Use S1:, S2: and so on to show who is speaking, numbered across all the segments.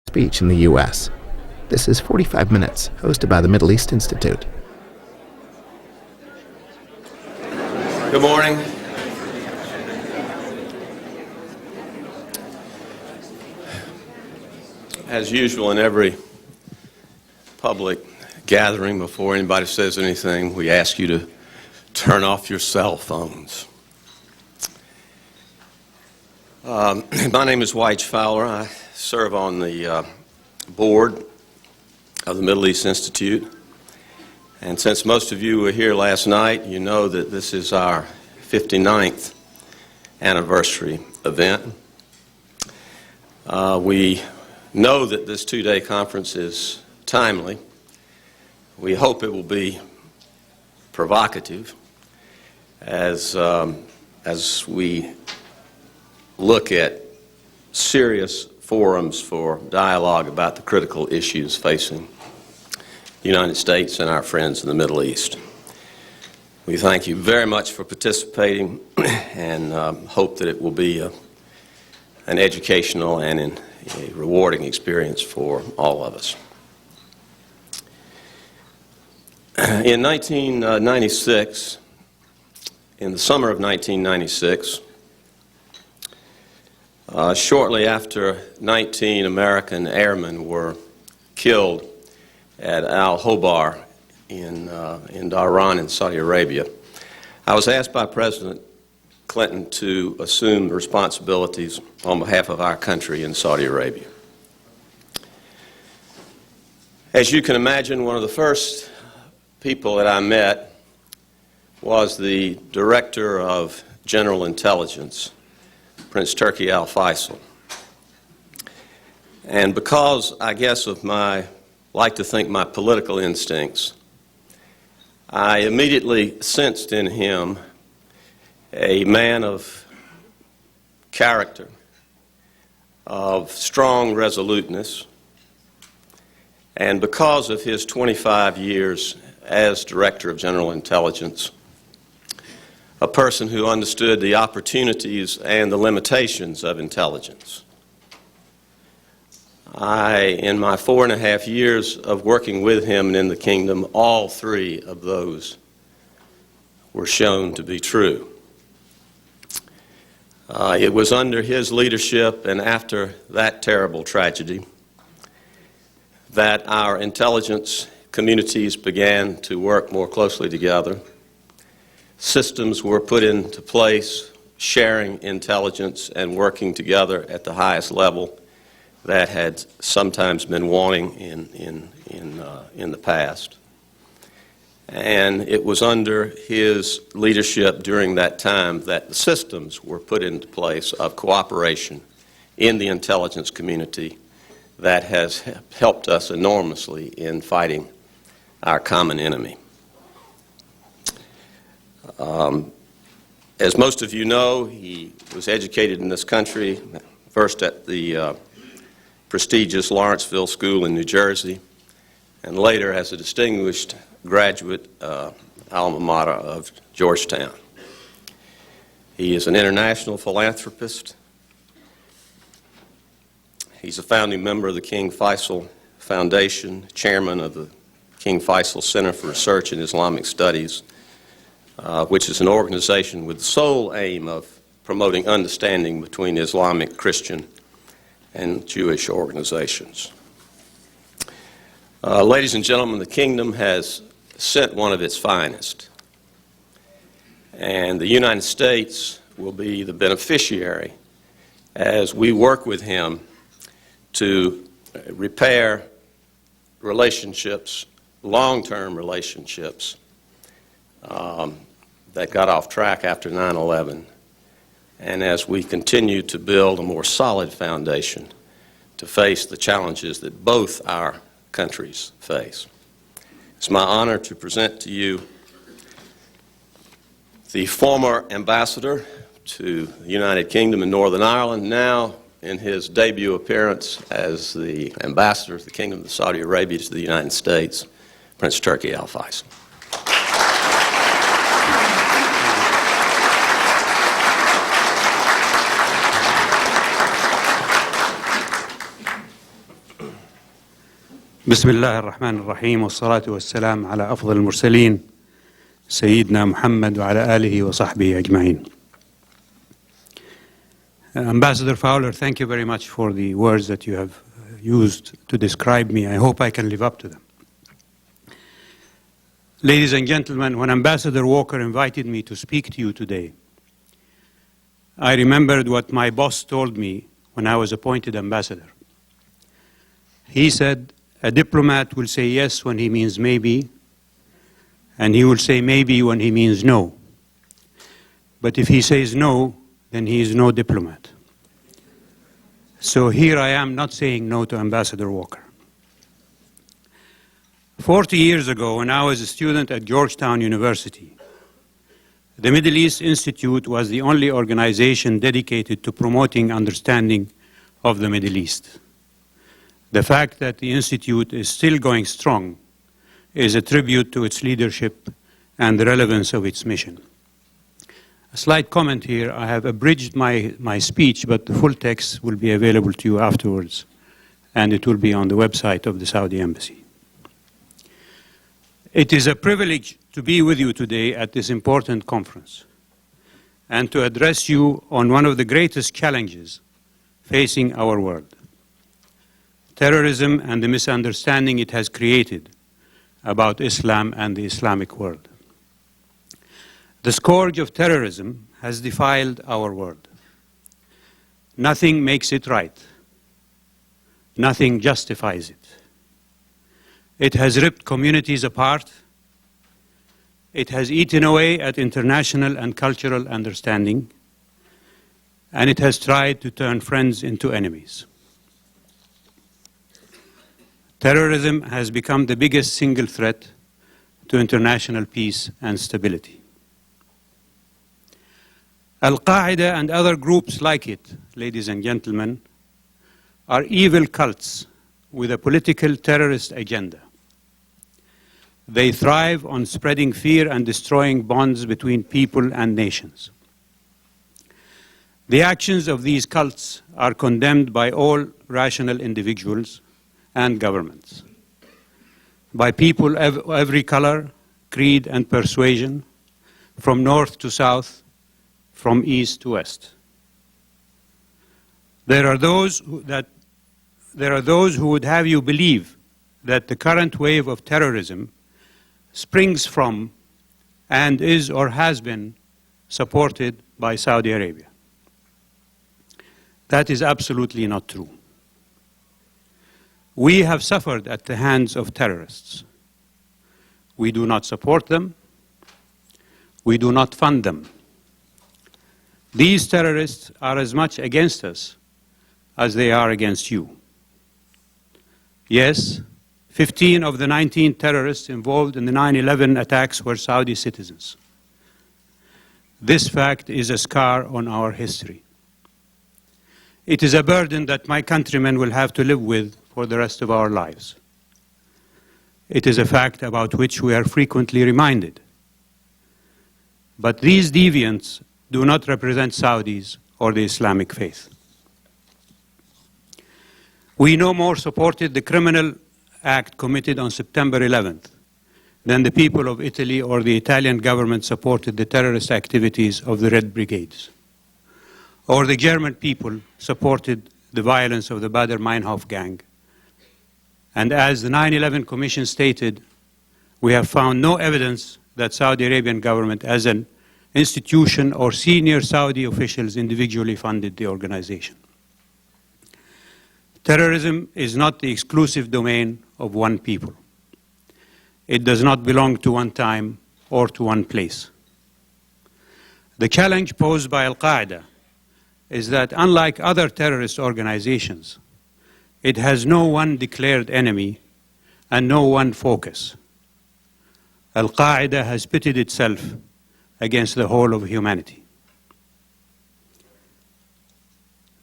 S1: speech in the U.S. This is 45 Minutes, hosted by the Middle East Institute.
S2: Good morning. As usual, in every public gathering, before anybody says anything, we ask you to turn off your cell phones. My name is White Fowler. I serve on the board of the Middle East Institute. And since most of you were here last night, you know that this is our 59th anniversary event. We know that this two-day conference is timely. We hope it will be provocative as we look at serious forums for dialogue about the critical issues facing the United States and our friends in the Middle East. We thank you very much for participating and hope that it will be an educational and a rewarding experience for all of us. In 1996, in the summer of 1996, shortly after 19 American airmen were killed at Al-Hobar in Dhahran in Saudi Arabia, I was asked by President Clinton to assume the responsibilities on behalf of our country in Saudi Arabia. As you can imagine, one of the first people that I met was the Director of General Intelligence, Prince Turki Al-Faisal. And because, I guess, of my political instincts, I immediately sensed in him a man of character, of strong resoluteness, and because of his 25 years as Director of General Intelligence, a person who understood the opportunities and the limitations of intelligence. In my 4.5 years of working with him and in the kingdom, all three of those were shown to be true. It was under his leadership and after that terrible tragedy that our intelligence communities began to work more closely together. Systems were put into place, sharing intelligence and working together at the highest level that had sometimes been wanting in the past. And it was under his leadership during that time that the systems were put into place of cooperation in the intelligence community that has helped us enormously in fighting our common enemy. As most of you know, he was educated in this country, first at the prestigious Lawrenceville School in New Jersey, and later as a distinguished graduate alma mater of Georgetown. He is an international philanthropist. He's a founding member of the King Faisal Foundation, chairman of the King Faisal Center for Research in Islamic Studies, which is an organization with the sole aim of promoting understanding between Islamic, Christian, and Jewish organizations. Ladies and gentlemen, the kingdom has sent one of its finest, and the United States will be the beneficiary as we work with him to repair relationships, long-term relationships, that got off track after 9/11, and as we continue to build a more solid foundation to face the challenges that both our countries face. It's my honor to present to you the former ambassador to the United Kingdom and Northern Ireland, now in his debut appearance as the ambassador of the Kingdom of Saudi Arabia to the United States, Prince Turki Al-Faisal.
S3: بسم الله الرحمن الرحيم والصلاة والسلام على أفضل المرسلين سيدنا محمد وعلى آله وصحبه أجمعين. Ambassador Fowler, thank you very much for the words that you have used to describe me. I hope I can live up to them. Ladies and gentlemen, when Ambassador Walker invited me to speak to you today, I remembered what my boss told me when I was appointed ambassador. He said, a diplomat will say yes when he means maybe, and he will say maybe when he means no. But if he says no, then he is no diplomat. So here I am not saying no to Ambassador Walker. 40 years ago, when I was a student at Georgetown University, the Middle East Institute was the only organization dedicated to promoting understanding of the Middle East. The fact that the Institute is still going strong is a tribute to its leadership and the relevance of its mission. A slight comment here, I have abridged my speech, but the full text will be available to you afterwards, and it will be on the website of the Saudi Embassy. It is a privilege to be with you today at this important conference and to address you on one of the greatest challenges facing our world: terrorism and the misunderstanding it has created about Islam and the Islamic world. The scourge of terrorism has defiled our world. Nothing makes it right. Nothing justifies it. It has ripped communities apart. It has eaten away at international and cultural understanding. And it has tried to turn friends into enemies. Terrorism has become the biggest single threat to international peace and stability. Al-Qaeda and other groups like it, ladies and gentlemen, are evil cults with a political terrorist agenda. They thrive on spreading fear and destroying bonds between people and nations. The actions of these cults are condemned by all rational individuals and governments, by people of every color, creed, and persuasion, from north to south, from east to west. There are those who would have you believe that the current wave of terrorism springs from and is or has been supported by Saudi Arabia. That is absolutely not true. We have suffered at the hands of terrorists. We do not support them. We do not fund them. These terrorists are as much against us as they are against you. Yes, 15 of the 19 terrorists involved in the 9/11 attacks were Saudi citizens. This fact is a scar on our history. It is a burden that my countrymen will have to live with for the rest of our lives. It is a fact about which we are frequently reminded. But these deviants do not represent Saudis or the Islamic faith. We no more supported the criminal act committed on September 11th than the people of Italy or the Italian government supported the terrorist activities of the Red Brigades, or the German people supported the violence of the Baader-Meinhof gang. And as the 9/11 Commission stated, we have found no evidence that Saudi Arabian government as an institution or senior Saudi officials individually funded the organization. Terrorism is not the exclusive domain of one people. It does not belong to one time or to one place. The challenge posed by Al-Qaeda is that, unlike other terrorist organizations, it has no one declared enemy and no one focus. Al-Qaeda has pitted itself against the whole of humanity.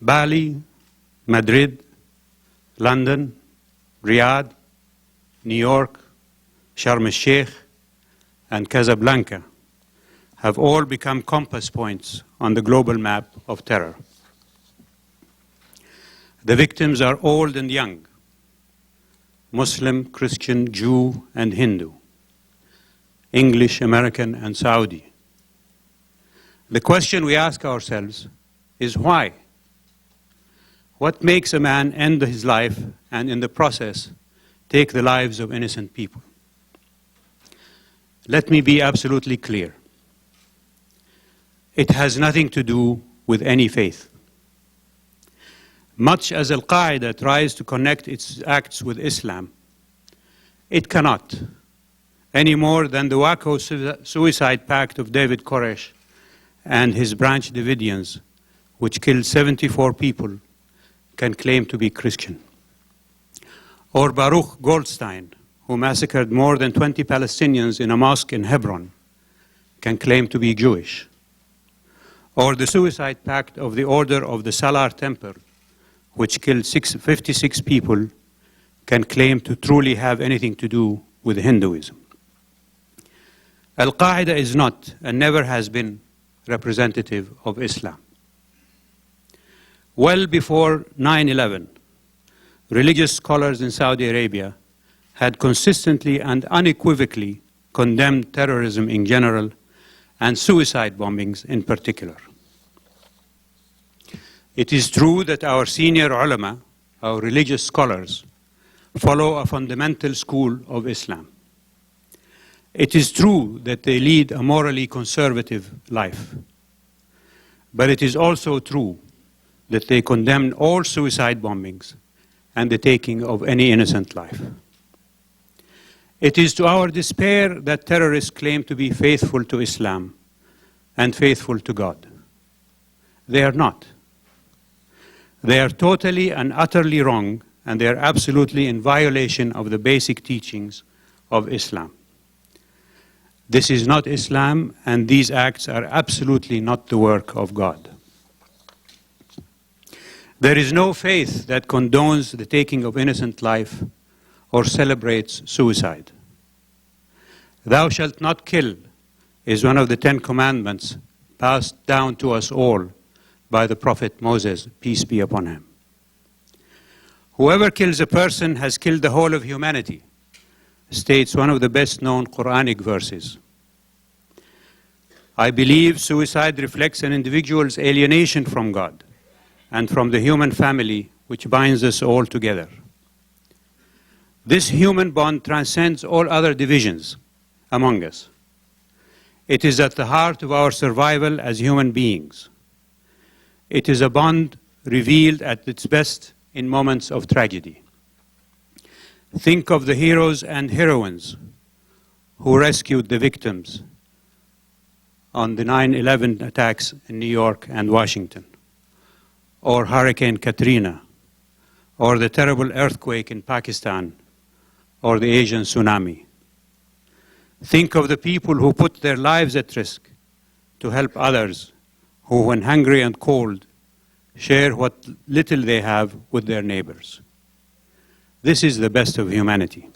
S3: Bali, Madrid, London, Riyadh, New York, Sharm el-Sheikh, and Casablanca have all become compass points on the global map of terror. The victims are old and young. Muslim, Christian, Jew, and Hindu, English, American, and Saudi. The question we ask ourselves is why? What makes a man end his life and in the process take the lives of innocent people? Let me be absolutely clear. It has nothing to do with any faith. Much as Al-Qaeda tries to connect its acts with Islam, it cannot, any more than the Waco suicide pact of David Koresh and his Branch Davidians, which killed 74 people, can claim to be Christian. Or Baruch Goldstein, who massacred more than 20 Palestinians in a mosque in Hebron, can claim to be Jewish. Or the suicide pact of the Order of the Salar Temple, which killed 56 people, can claim to truly have anything to do with Hinduism. Al-Qaeda is not and never has been representative of Islam. Well before 9/11, religious scholars in Saudi Arabia had consistently and unequivocally condemned terrorism in general and suicide bombings in particular. It is true that our senior ulama, our religious scholars, follow a fundamental school of Islam. It is true that they lead a morally conservative life. But it is also true that they condemn all suicide bombings and the taking of any innocent life. It is to our despair that terrorists claim to be faithful to Islam and faithful to God. They are not. They are totally and utterly wrong, and they are absolutely in violation of the basic teachings of Islam. This is not Islam, and these acts are absolutely not the work of God. There is no faith that condones the taking of innocent life or celebrates suicide. Thou shalt not kill is one of the 10 commandments passed down to us all by the Prophet Moses, peace be upon him. Whoever kills a person has killed the whole of humanity, states one of the best-known Quranic verses. I believe suicide reflects an individual's alienation from God and from the human family which binds us all together. This human bond transcends all other divisions among us. It is at the heart of our survival as human beings. It is a bond revealed at its best in moments of tragedy. Think of the heroes and heroines who rescued the victims on the 9/11 attacks in New York and Washington, or Hurricane Katrina, or the terrible earthquake in Pakistan, or the Asian tsunami. Think of the people who put their lives at risk to help others who, when hungry and cold, share what little they have with their neighbors. This is the best of humanity.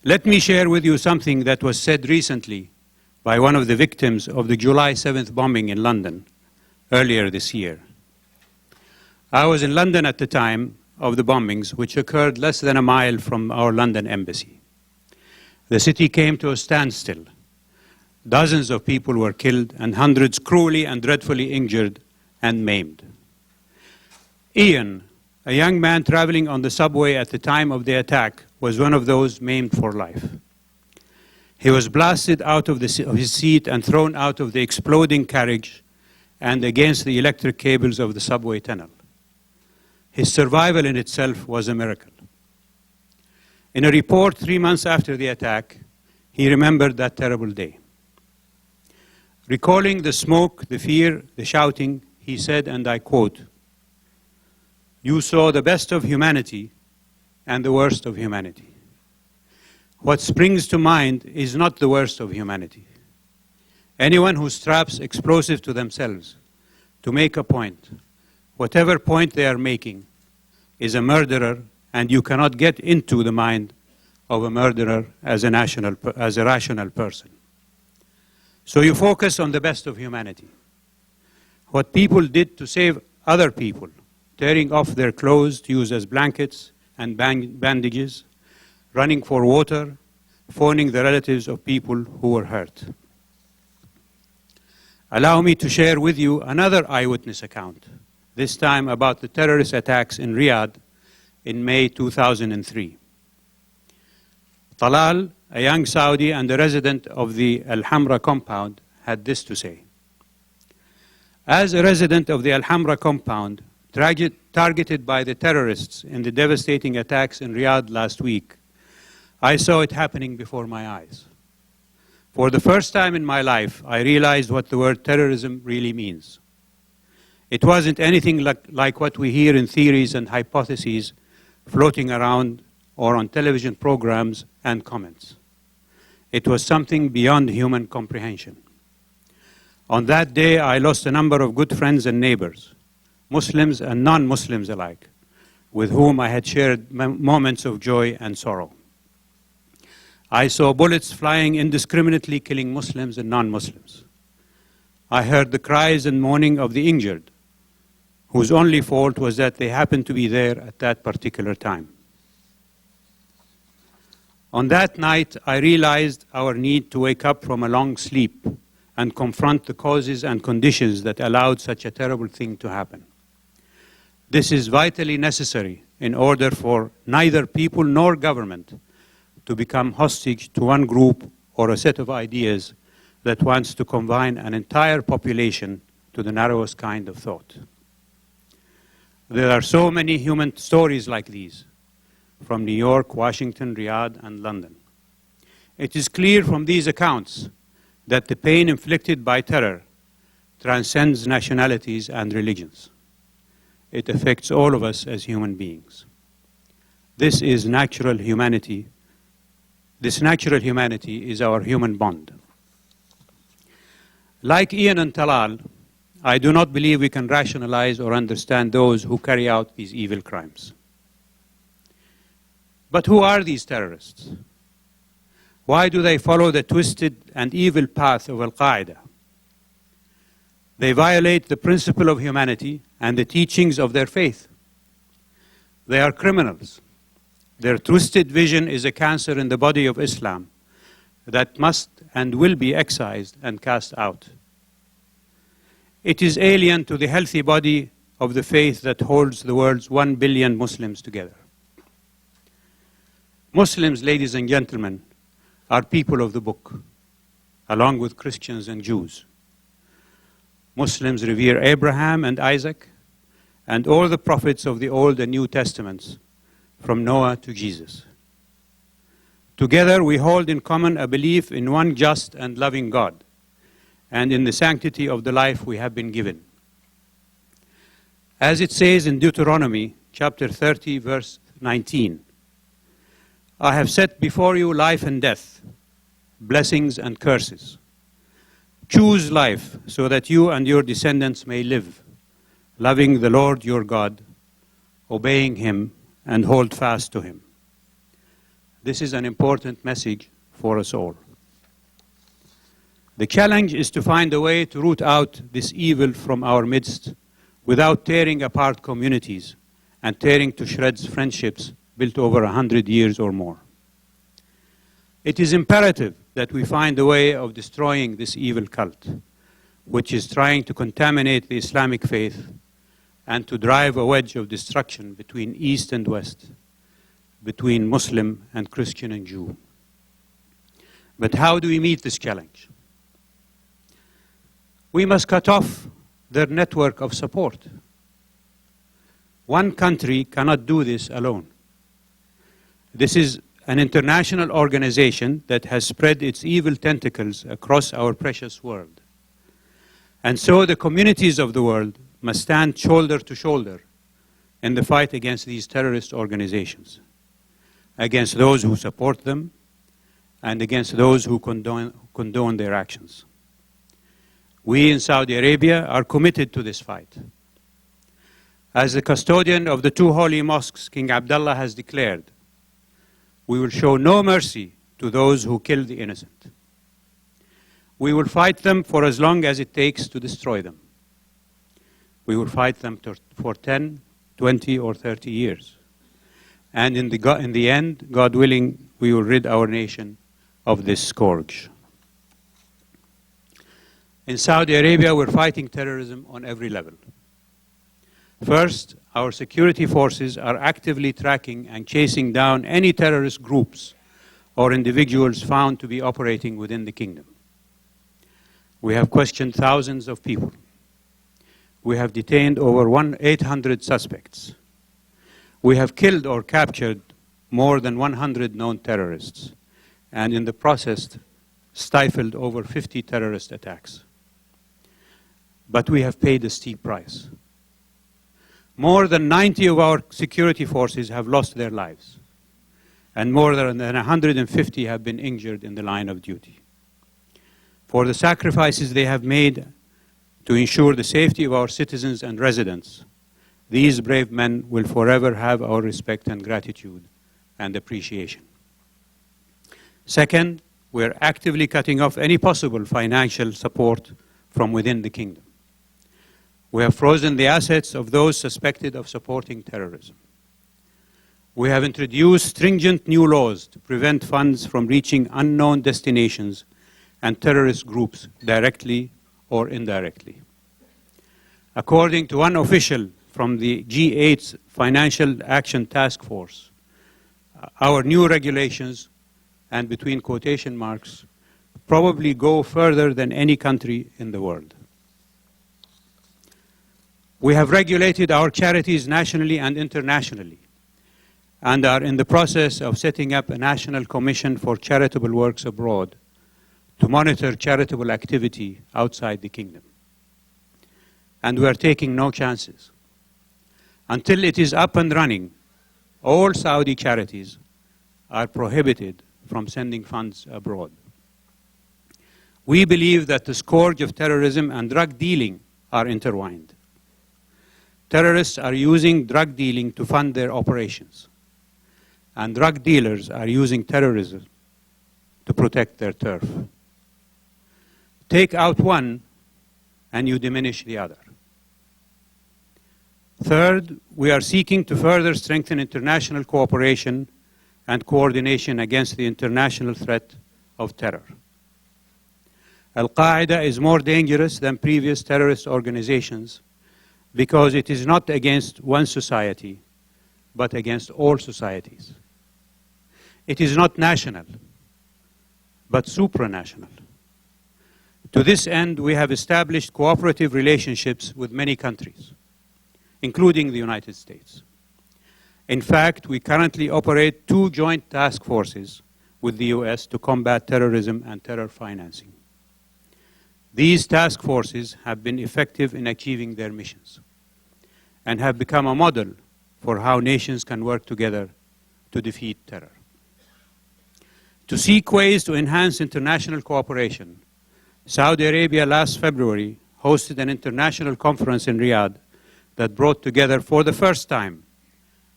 S3: Let me share with you something that was said recently by one of the victims of the July 7th bombing in London earlier this year. I was in London at the time of the bombings, which occurred less than a mile from our London embassy. The city came to a standstill. Dozens of people were killed and hundreds cruelly and dreadfully injured and maimed. Ian, a young man traveling on the subway at the time of the attack, was one of those maimed for life. He was blasted out of his seat and thrown out of the exploding carriage and against the electric cables of the subway tunnel. His survival in itself was a miracle. In a report 3 months after the attack, he remembered that terrible day. Recalling the smoke, the fear, the shouting, he said, and I quote, "You saw the best of humanity and the worst of humanity. What springs to mind is not the worst of humanity. Anyone who straps explosives to themselves to make a point, whatever point they are making, is a murderer, and you cannot get into the mind of a murderer as a rational person. So you focus on the best of humanity. What people did to save other people, tearing off their clothes to use as blankets and bandages, running for water, phoning the relatives of people who were hurt. Allow me to share with you another eyewitness account, this time about the terrorist attacks in Riyadh in May 2003. Talal, a young Saudi and a resident of the Al-Hamra compound, had this to say. As a resident of the Al-Hamra compound, targeted by the terrorists in the devastating attacks in Riyadh last week, I saw it happening before my eyes. For the first time in my life, I realized what the word terrorism really means. It wasn't anything like what we hear in theories and hypotheses floating around or on television programs and comments. It was something beyond human comprehension. On that day, I lost a number of good friends and neighbors, Muslims and non-Muslims alike, with whom I had shared moments of joy and sorrow. I saw bullets flying indiscriminately, killing Muslims and non-Muslims. I heard the cries and moaning of the injured, whose only fault was that they happened to be there at that particular time. On that night, I realized our need to wake up from a long sleep and confront the causes and conditions that allowed such a terrible thing to happen. This is vitally necessary in order for neither people nor government to become hostage to one group or a set of ideas that wants to confine an entire population to the narrowest kind of thought. There are so many human stories like these, from New York, Washington, Riyadh, and London. It is clear from these accounts that the pain inflicted by terror transcends nationalities and religions. It affects all of us as human beings. This natural humanity is our human bond. Like Ian and Talal, I do not believe we can rationalize or understand those who carry out these evil crimes. But who are these terrorists? Why do they follow the twisted and evil path of Al-Qaeda? They violate the principle of humanity and the teachings of their faith. They are criminals. Their twisted vision is a cancer in the body of Islam that must and will be excised and cast out. It is alien to the healthy body of the faith that holds the world's 1 billion Muslims together. Muslims, ladies and gentlemen, are people of the book, along with Christians and Jews. Muslims revere Abraham and Isaac and all the prophets of the Old and New Testaments, from Noah to Jesus. Together we hold in common a belief in one just and loving God and in the sanctity of the life we have been given. As it says in Deuteronomy chapter 30, verse 19, I have set before you life and death, blessings and curses. Choose life so that you and your descendants may live, loving the Lord your God, obeying Him, and hold fast to Him. This is an important message for us all. The challenge is to find a way to root out this evil from our midst without tearing apart communities and tearing to shreds friendships built over 100 years or more. It is imperative that we find a way of destroying this evil cult, which is trying to contaminate the Islamic faith and to drive a wedge of destruction between East and West, between Muslim and Christian and Jew. But how do we meet this challenge? We must cut off their network of support. One country cannot do this alone. This is an international organization that has spread its evil tentacles across our precious world. And so the communities of the world must stand shoulder to shoulder in the fight against these terrorist organizations, against those who support them, and against those who condone their actions. We in Saudi Arabia are committed to this fight. As the custodian of the two holy mosques King Abdullah has declared, we will show no mercy to those who kill the innocent. We will fight them for as long as it takes to destroy them. We will fight them for 10, 20, or 30 years. And in the end, God willing, we will rid our nation of this scourge. In Saudi Arabia, we're fighting terrorism on every level. First, our security forces are actively tracking and chasing down any terrorist groups or individuals found to be operating within the kingdom. We have questioned thousands of people. We have detained over 800 suspects. We have killed or captured more than 100 known terrorists, and in the process, stifled over 50 terrorist attacks. But we have paid a steep price. More than 90 of our security forces have lost their lives, and more than 150 have been injured in the line of duty. For the sacrifices they have made to ensure the safety of our citizens and residents, these brave men will forever have our respect and gratitude and appreciation. Second, we're actively cutting off any possible financial support from within the kingdom. We have frozen the assets of those suspected of supporting terrorism. We have introduced stringent new laws to prevent funds from reaching unknown destinations and terrorist groups directly or indirectly. According to one official from the G8's Financial Action Task Force, our new regulations, and between quotation marks, probably go further than any country in the world. We have regulated our charities nationally and internationally, and are in the process of setting up a national commission for charitable works abroad to monitor charitable activity outside the kingdom. And we are taking no chances. Until it is up and running, all Saudi charities are prohibited from sending funds abroad. We believe that the scourge of terrorism and drug dealing are intertwined. Terrorists are using drug dealing to fund their operations, and drug dealers are using terrorism to protect their turf. Take out one, and you diminish the other. Third, we are seeking to further strengthen international cooperation and coordination against the international threat of terror. Al-Qaeda is more dangerous than previous terrorist organizations because it is not against one society, but against all societies. It is not national, but supranational. To this end, we have established cooperative relationships with many countries, including the United States. In fact, we currently operate 2 joint task forces with the U.S. to combat terrorism and terror financing. These task forces have been effective in achieving their missions and have become a model for how nations can work together to defeat terror. To seek ways to enhance international cooperation, Saudi Arabia last February hosted an international conference in Riyadh that brought together for the first time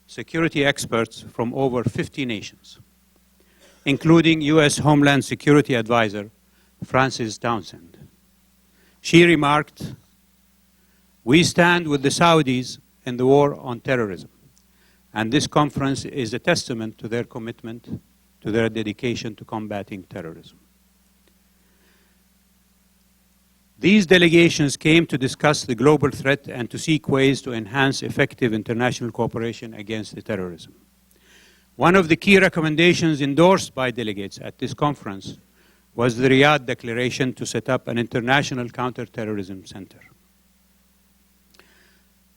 S3: security experts from over 50 nations, including U.S. Homeland Security Advisor Frances Townsend. She remarked, "We stand with the Saudis in the war on terrorism, and this conference is a testament to their commitment, to their dedication to combating terrorism." These delegations came to discuss the global threat and to seek ways to enhance effective international cooperation against the terrorism. One of the key recommendations endorsed by delegates at this conference was the Riyadh Declaration to set up an international counterterrorism center.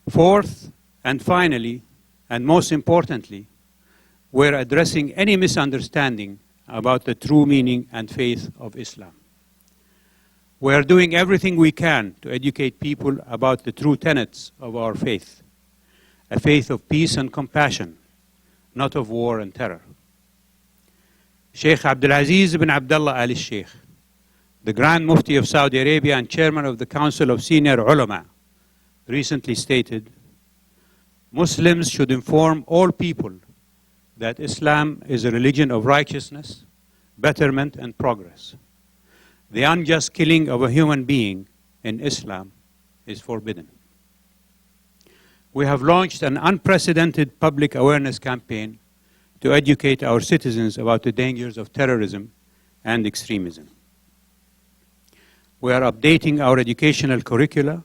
S3: Fourth, and finally, and most importantly, we're addressing any misunderstanding about the true meaning and faith of Islam. We are doing everything we can to educate people about the true tenets of our faith, a faith of peace and compassion, not of war and terror. Sheikh Abdulaziz ibn Abdullah Al Sheikh, the Grand Mufti of Saudi Arabia and Chairman of the Council of Senior Ulama, recently stated, "Muslims should inform all people that Islam is a religion of righteousness, betterment, and progress. The unjust killing of a human being in Islam is forbidden." We have launched an unprecedented public awareness campaign to educate our citizens about the dangers of terrorism and extremism. We are updating our educational curricula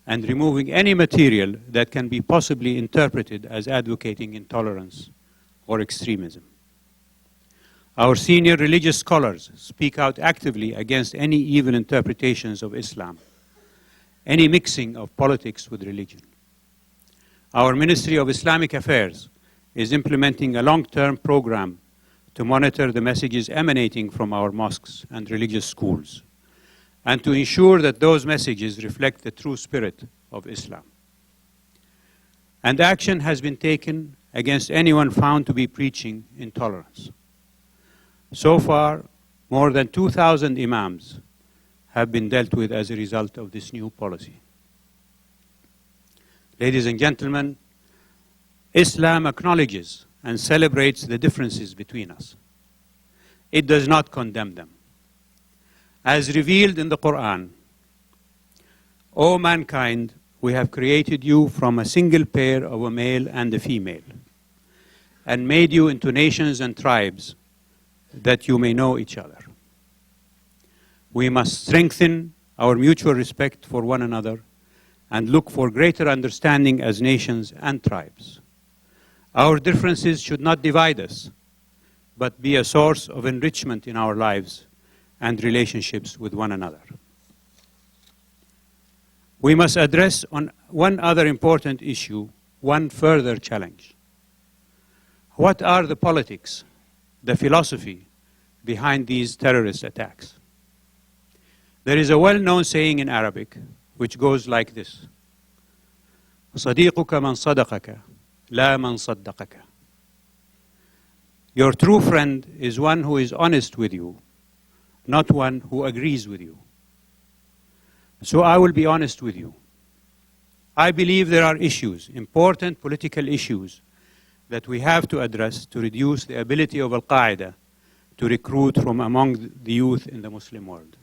S3: and removing any material that can be possibly interpreted as advocating intolerance or extremism. Our senior religious scholars speak out actively against any evil interpretations of Islam, any mixing of politics with religion. Our Ministry of Islamic Affairs is implementing a long-term program to monitor the messages emanating from our mosques and religious schools, and to ensure that those messages reflect the true spirit of Islam. And action has been taken against anyone found to be preaching intolerance. So far, more than 2,000 imams have been dealt with as a result of this new policy. Ladies and gentlemen, Islam acknowledges and celebrates the differences between us. It does not condemn them. As revealed in the Quran, O mankind, we have created you from a single pair of a male and a female, and made you into nations and tribes that you may know each other. We must strengthen our mutual respect for one another and look for greater understanding as nations and tribes. Our differences should not divide us, but be a source of enrichment in our lives and relationships with one another. We must address on one other important issue, one further challenge. What are the politics, the philosophy behind these terrorist attacks? There is a well-known saying in Arabic which goes like this: صديقك من صدقك لا من صدقك. Your true friend is one who is honest with you, not one who agrees with you. So I will be honest with you. I believe there are issues, important political issues, that we have to address to reduce the ability of Al-Qaeda to recruit from among the youth in the Muslim world.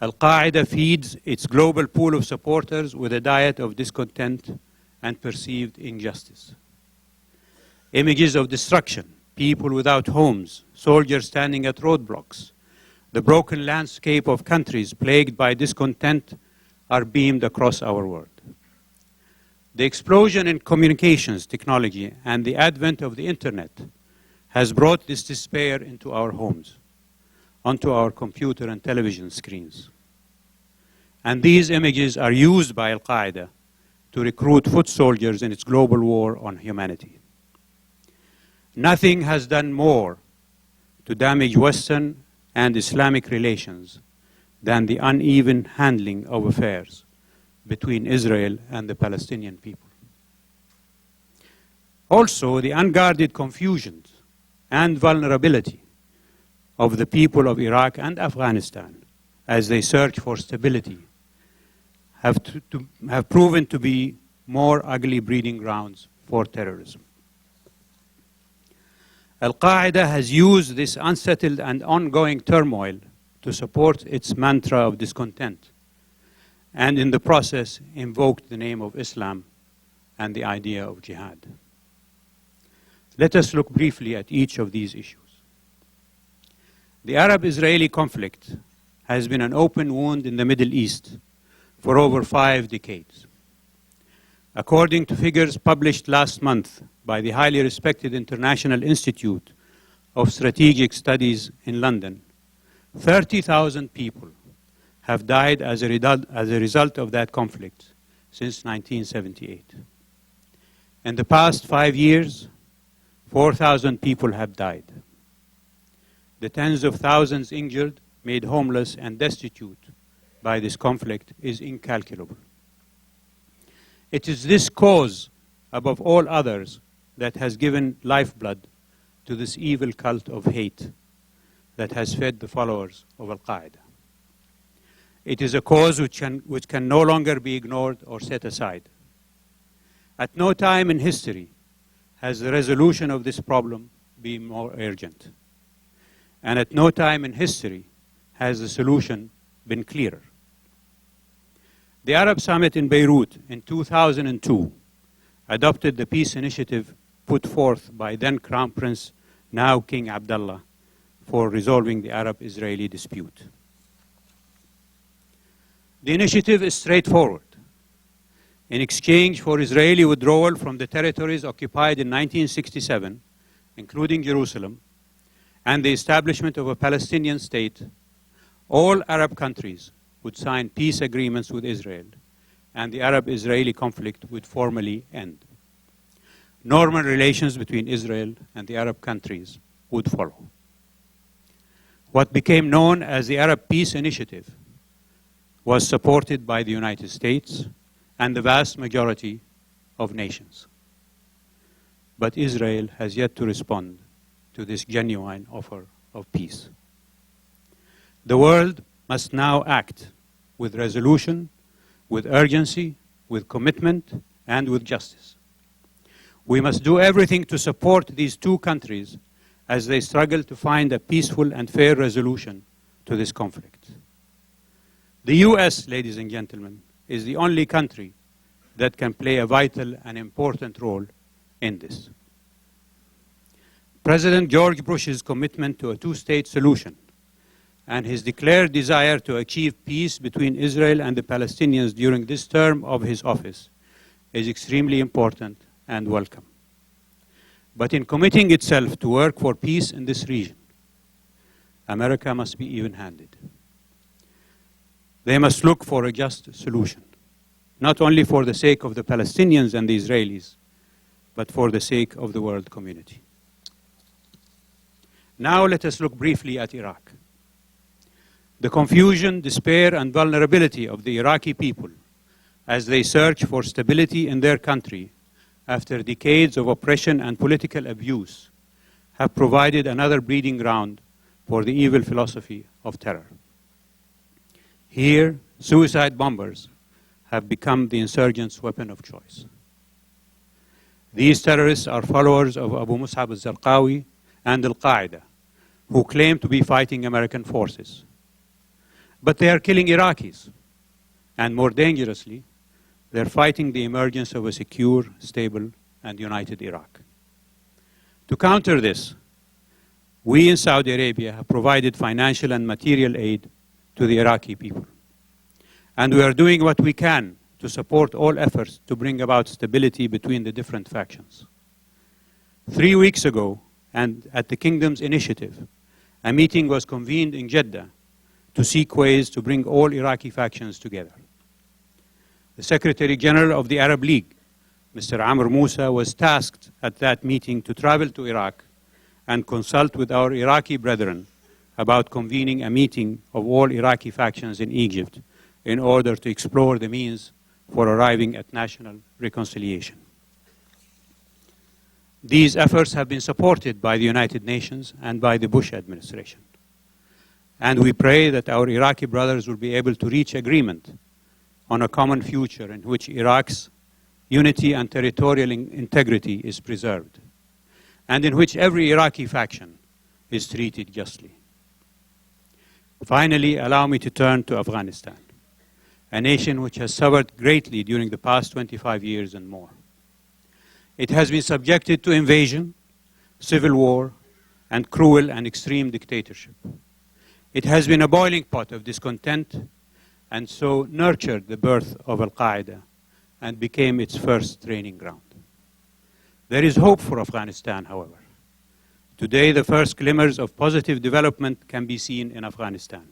S3: Al-Qaeda feeds its global pool of supporters with a diet of discontent and perceived injustice. Images of destruction, people without homes, soldiers standing at roadblocks, the broken landscape of countries plagued by discontent are beamed across our world. The explosion in communications technology and the advent of the internet has brought this despair into our homes, onto our computer and television screens. And these images are used by Al-Qaeda to recruit foot soldiers in its global war on humanity. Nothing has done more to damage Western and Islamic relations than the uneven handling of affairs between Israel and the Palestinian people. Also, the unguarded confusion and vulnerability of the people of Iraq and Afghanistan as they search for stability have proven to be more ugly breeding grounds for terrorism. Al-Qaeda has used this unsettled and ongoing turmoil to support its mantra of discontent, and in the process invoked the name of Islam and the idea of jihad. Let us look briefly at each of these issues. The Arab-Israeli conflict has been an open wound in the Middle East for over 5 decades. According to figures published last month by the highly respected International Institute of Strategic Studies in London, 30,000 people have died as a result of that conflict since 1978. In the past 5 years, 4,000 people have died. The tens of thousands injured, made homeless and destitute by this conflict is incalculable. It is this cause, above all others, that has given lifeblood to this evil cult of hate that has fed the followers of Al-Qaeda. It is a cause which can no longer be ignored or set aside. At no time in history has the resolution of this problem been more urgent. And at no time in history has the solution been clearer. The Arab Summit in Beirut in 2002 adopted the peace initiative put forth by then Crown Prince, now King Abdullah, for resolving the Arab-Israeli dispute. The initiative is straightforward. In exchange for Israeli withdrawal from the territories occupied in 1967, including Jerusalem, and the establishment of a Palestinian state, all Arab countries would sign peace agreements with Israel, and the Arab-Israeli conflict would formally end. Normal relations between Israel and the Arab countries would follow. What became known as the Arab Peace Initiative was supported by the United States and the vast majority of nations. But Israel has yet to respond to this genuine offer of peace. The world must now act with resolution, with urgency, with commitment, and with justice. We must do everything to support these two countries as they struggle to find a peaceful and fair resolution to this conflict. The U.S., ladies and gentlemen, is the only country that can play a vital and important role in this. President George Bush's commitment to a two-state solution and his declared desire to achieve peace between Israel and the Palestinians during this term of his office is extremely important and welcome. But in committing itself to work for peace in this region, America must be even-handed. They must look for a just solution, not only for the sake of the Palestinians and the Israelis, but for the sake of the world community. Now let us look briefly at Iraq. The confusion, despair, and vulnerability of the Iraqi people as they search for stability in their country after decades of oppression and political abuse have provided another breeding ground for the evil philosophy of terror. Here, suicide bombers have become the insurgents' weapon of choice. These terrorists are followers of Abu Mus'ab al-Zarqawi and Al-Qaeda, who claim to be fighting American forces. But they are killing Iraqis, and more dangerously, they're fighting the emergence of a secure, stable, and united Iraq. To counter this, we in Saudi Arabia have provided financial and material aid to the Iraqi people. And we are doing what we can to support all efforts to bring about stability between the different factions. 3 weeks ago, and at the Kingdom's initiative, a meeting was convened in Jeddah to seek ways to bring all Iraqi factions together. The Secretary General of the Arab League, Mr. Amr Musa, was tasked at that meeting to travel to Iraq and consult with our Iraqi brethren about convening a meeting of all Iraqi factions in Egypt in order to explore the means for arriving at national reconciliation. These efforts have been supported by the United Nations and by the Bush administration. And we pray that our Iraqi brothers will be able to reach agreement on a common future in which Iraq's unity and territorial integrity is preserved, and in which every Iraqi faction is treated justly. Finally, allow me to turn to Afghanistan, a nation which has suffered greatly during the past 25 years and more. It has been subjected to invasion, civil war, and cruel and extreme dictatorship. It has been a boiling pot of discontent, and so nurtured the birth of Al-Qaeda and became its first training ground. There is hope for Afghanistan, however. Today, the first glimmers of positive development can be seen in Afghanistan.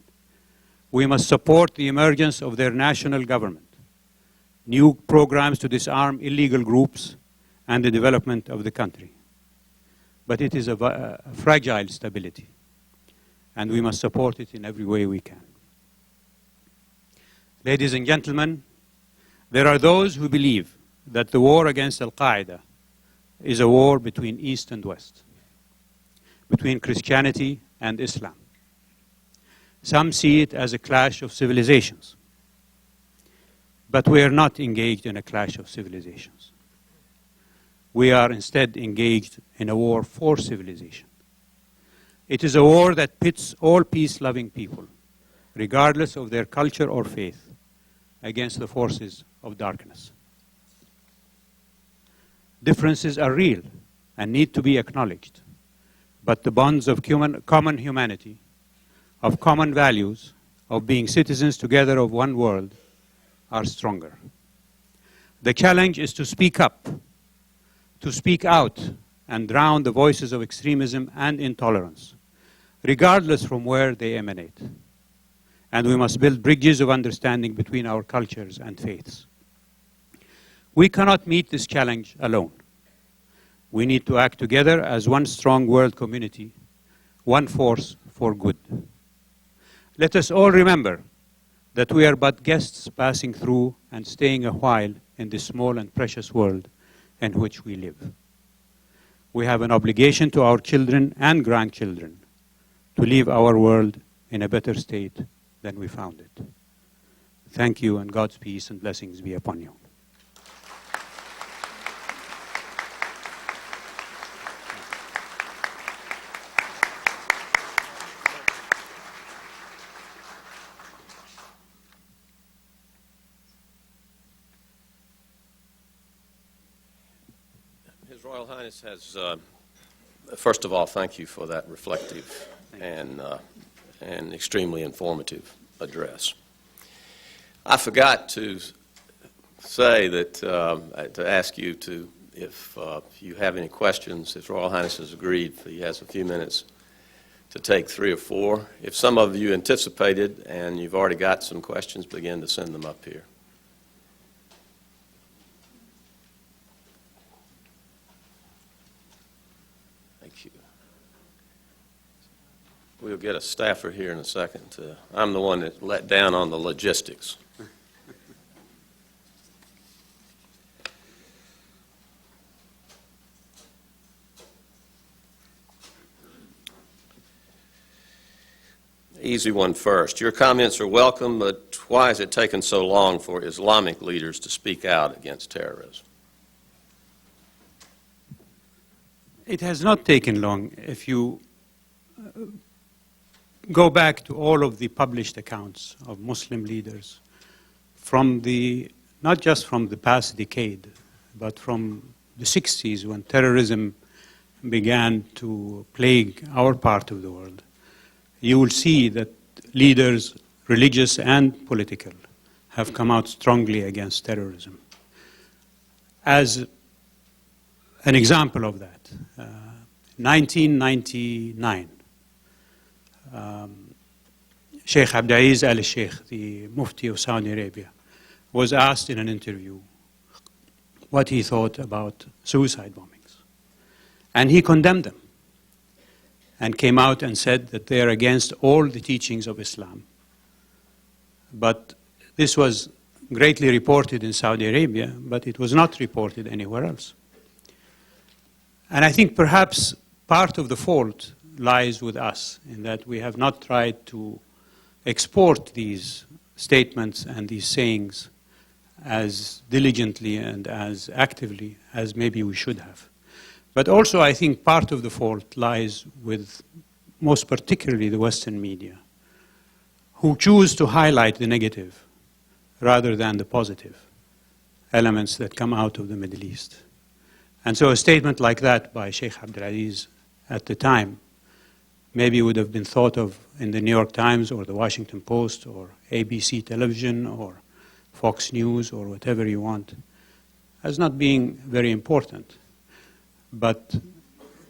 S3: We must support the emergence of their national government, new programs to disarm illegal groups, and the development of the country. But it is a fragile stability, and we must support it in every way we can. Ladies and gentlemen, there are those who believe that the war against Al-Qaeda is a war between East and West, between Christianity and Islam. Some see it as a clash of civilizations. But we are not engaged in a clash of civilizations. We are instead engaged in a war for civilization. It is a war that pits all peace-loving people, regardless of their culture or faith, against the forces of darkness. Differences are real, and need to be acknowledged. But the bonds of common humanity, of common values, of being citizens together of one world, are stronger. The challenge is to speak up, to speak out, and drown the voices of extremism and intolerance, regardless from where they emanate. And we must build bridges of understanding between our cultures and faiths. We cannot meet this challenge alone. We need to act together as one strong world community, one force for good. Let us all remember that we are but guests passing through and staying a while in this small and precious world in which we live. We have an obligation to our children and grandchildren to leave our world in a better state than we found it. Thank you, and God's peace and blessings be upon you.
S2: His Royal Highness has, first of all, thank you for that reflective and extremely informative address. I forgot to say that, to ask you to, if you have any questions, His Royal Highness has agreed, he has a few minutes to take 3 or 4. If some of you anticipated and you've already got some questions, begin to send them up here. Thank you. We'll get a staffer here in a second. I'm the one that let down on the logistics. Easy one first. Your comments are welcome, but why has it taken so long for Islamic leaders to speak out against terrorism?
S3: It has not taken long. If you go back to all of the published accounts of Muslim leaders from not just from the past decade, but from the 60s when terrorism began to plague our part of the world, you will see that leaders, religious and political, have come out strongly against terrorism. As an example of that, 1999, Sheikh Abdulaziz al-Sheikh, the Mufti of Saudi Arabia, was asked in an interview what he thought about suicide bombings. And he condemned them and came out and said that they are against all the teachings of Islam. But this was greatly reported in Saudi Arabia, but it was not reported anywhere else. And I think perhaps part of the fault lies with us in that we have not tried to export these statements and these sayings as diligently and as actively as maybe we should have. But also I think part of the fault lies with most particularly the Western media, who choose to highlight the negative rather than the positive elements that come out of the Middle East. And so a statement like that by Sheikh Abdulaziz at the time maybe would have been thought of in the New York Times or the Washington Post or ABC television or Fox News or whatever you want as not being very important. But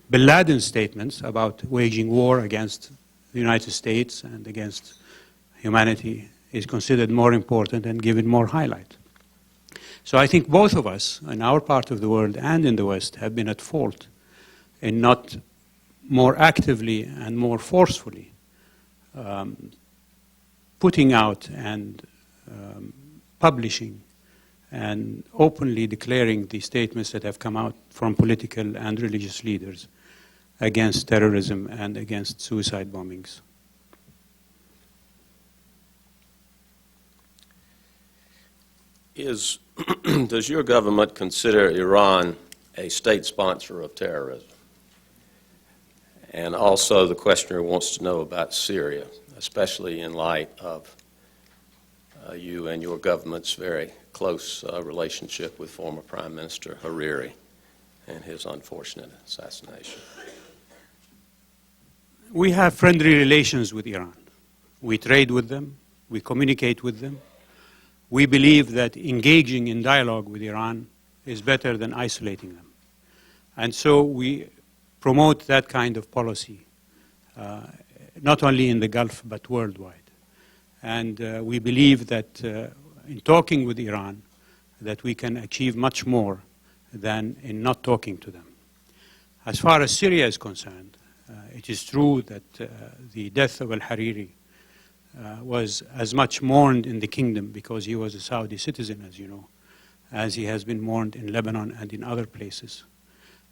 S3: Bin Laden's statements about waging war against the United States and against humanity is considered more important and given more highlight. So I think both of us, in our part of the world and in the West, have been at fault in not more actively and more forcefully putting out and publishing and openly declaring the statements that have come out from political and religious leaders against terrorism and against suicide bombings.
S2: Does your government consider Iran a state sponsor of terrorism? And also the questioner wants to know about Syria, especially in light of you and your government's very close relationship with former Prime Minister Hariri and his unfortunate assassination.
S3: We have friendly relations with Iran. We trade with them. We communicate with them. We believe that engaging in dialogue with Iran is better than isolating them. And so we promote that kind of policy, not only in the Gulf, but worldwide. And we believe that in talking with Iran, that we can achieve much more than in not talking to them. As far as Syria is concerned, it is true that the death of al-Hariri was as much mourned in the kingdom because he was a Saudi citizen, as you know, as he has been mourned in Lebanon and in other places.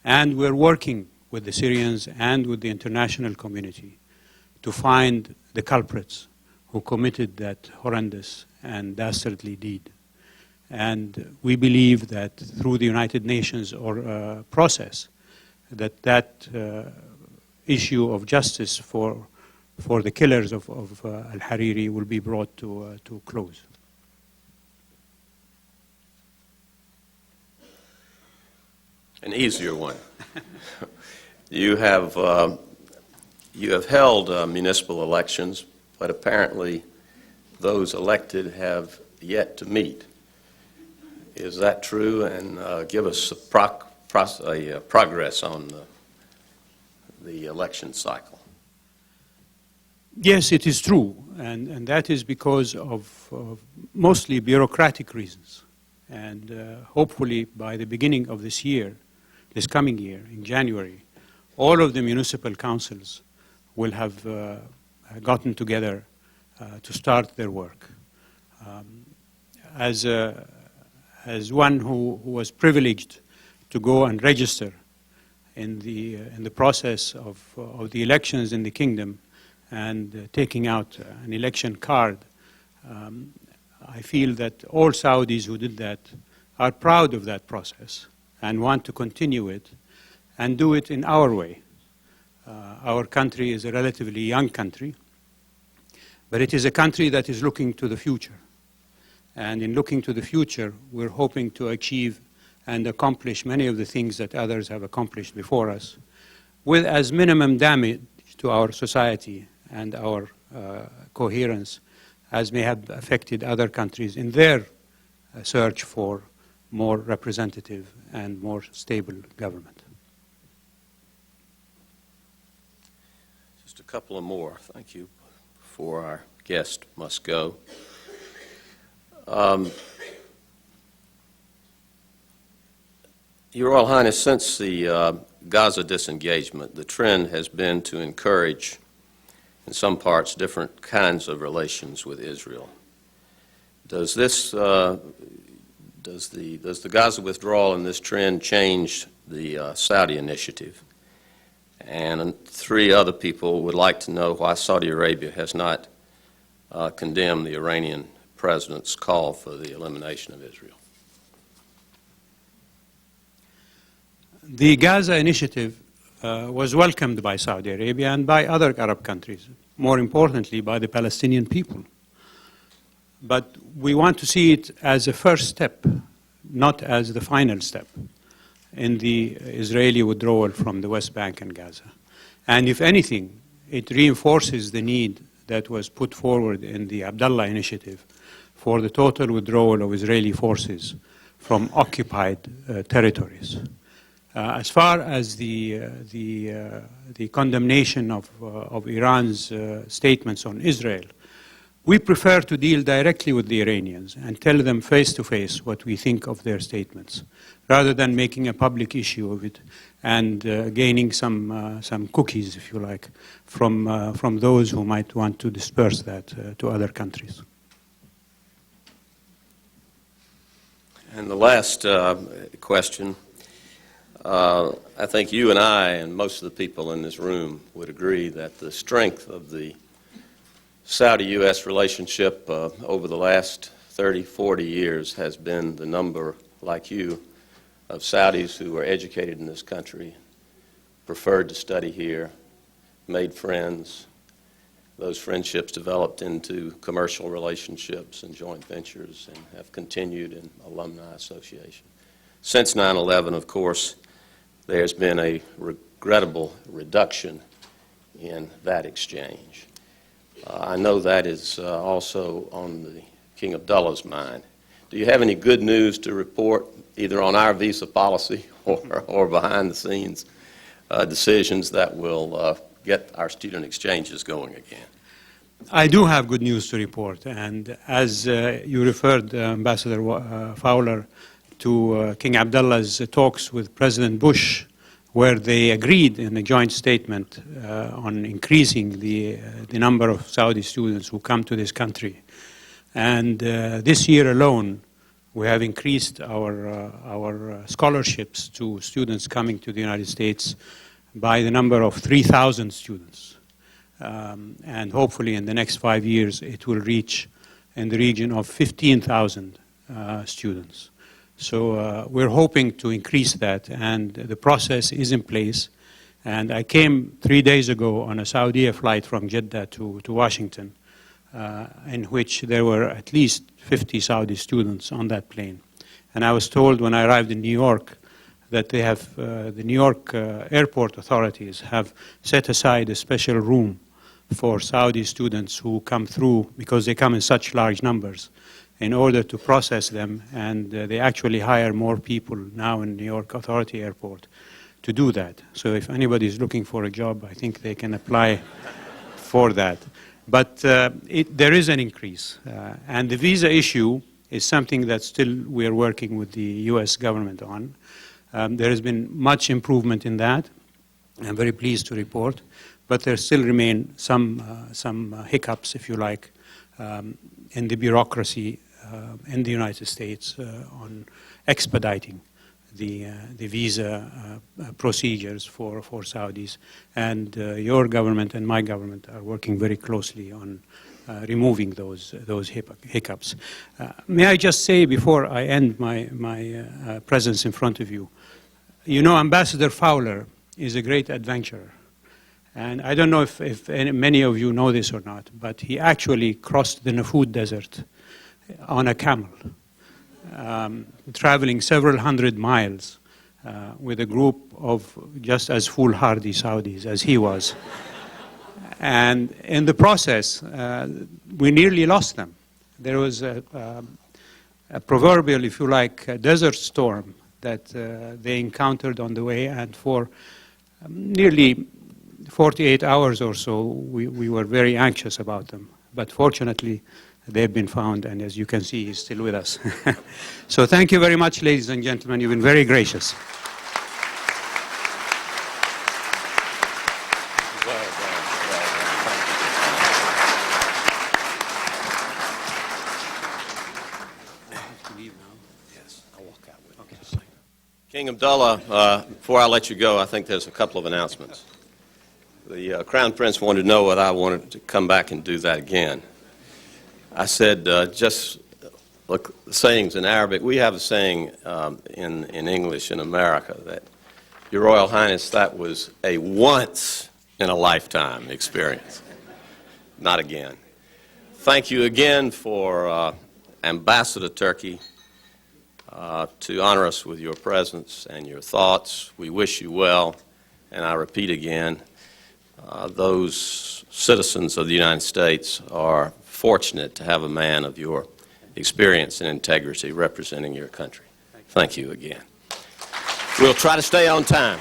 S3: And we're working with the Syrians and with the international community to find the culprits who committed that horrendous and dastardly deed. And we believe that through the United Nations process, that issue of justice for the killers of al-Hariri will be brought to close.
S2: An easier one. You have held municipal elections, but apparently those elected have yet to meet. Is that true? And give us a progress on the election cycle.
S3: Yes, it is true, and that is because of mostly bureaucratic reasons. And hopefully by the beginning of this year, this coming year, in January, all of the municipal councils will have gotten together to start their work. As one who was privileged to go and register in the process of the elections in the kingdom and taking out an election card, I feel that all Saudis who did that are proud of that process and want to continue it and do it in our way. Our country is a relatively young country, but it is a country that is looking to the future. And in looking to the future, we're hoping to achieve and accomplish many of the things that others have accomplished before us with as minimum damage to our society and our coherence as may have affected other countries in their search for more representative and more stable government.
S2: Just a couple of more, thank you, before our guest must go. Your Royal Highness, since the Gaza disengagement, the trend has been to encourage, in some parts, different kinds of relations with Israel. Does the Gaza withdrawal and this trend change the Saudi initiative? And three other people would like to know why Saudi Arabia has not condemned the Iranian president's call for the elimination of Israel.
S3: The Gaza initiative was welcomed by Saudi Arabia and by other Arab countries, more importantly by the Palestinian people. But we want to see it as a first step, not as the final step in the Israeli withdrawal from the West Bank and Gaza. And if anything, it reinforces the need that was put forward in the Abdullah initiative for the total withdrawal of Israeli forces from occupied territories. As far as the condemnation of Iran's statements on Israel, we prefer to deal directly with the Iranians and tell them face to face what we think of their statements, rather than making a public issue of it and gaining some cookies, if you like, from those who might want to disperse that to other countries.
S2: And the last question, I think you and I and most of the people in this room would agree that the strength of the Saudi-U.S. relationship over the last 30, 40 years has been the number, like you, of Saudis who are educated in this country, preferred to study here, made friends. Those friendships developed into commercial relationships and joint ventures and have continued in alumni association. Since 9/11, of course, there's been a regrettable reduction in that exchange. I know that is also on the King Abdullah's mind. Do you have any good news to report, either on our visa policy or behind the scenes decisions that will get our student exchanges going again?
S3: I do have good news to report, and as you referred, Ambassador Fowler, to King Abdullah's talks with President Bush, where they agreed in a joint statement on increasing the number of Saudi students who come to this country. And this year alone, we have increased our scholarships to students coming to the United States by the number of 3,000 students. And hopefully in the next 5 years, it will reach in the region of 15,000 students. So we're hoping to increase that, and the process is in place. And I came 3 days ago on a Saudi flight from Jeddah to Washington, in which there were at least 50 Saudi students on that plane. And I was told when I arrived in New York that they have, the New York airport authorities have set aside a special room for Saudi students who come through, because they come in such large numbers, in order to process them, and they actually hire more people now in New York Authority Airport to do that. So if anybody is looking for a job, I think they can apply for that. But there is an increase, and the visa issue is something that still we are working with the U.S. government on. There has been much improvement in that. I'm very pleased to report. But there still remain some hiccups, if you like, in the bureaucracy in the United States on expediting the visa procedures for Saudis. And your government and my government are working very closely on removing those hiccups. May I just say, before I end my presence in front of you, you know, Ambassador Fowler is a great adventurer. And I don't know if many of you know this or not, but he actually crossed the Nafud Desert on a camel, traveling several hundred miles with a group of just as foolhardy Saudis as he was. And in the process, we nearly lost them. There was a proverbial, if you like, a desert storm that they encountered on the way, and for nearly 48 hours or so, we were very anxious about them. But fortunately, they've been found, and as you can see, he's still with us. So thank you very much, ladies and gentlemen. You've been very gracious.
S2: King Abdullah, before I let you go, I think there's a couple of announcements. The Crown Prince wanted to know whether I wanted to come back and do that again. I said, just look, sayings in Arabic, we have a saying in English in America that, Your Royal Highness, that was a once-in-a-lifetime experience. Not again. Thank you again for Ambassador Turki to honor us with your presence and your thoughts. We wish you well, and I repeat again, those citizens of the United States are fortunate to have a man of your experience and integrity representing your country. Thank you again. We'll try to stay on time.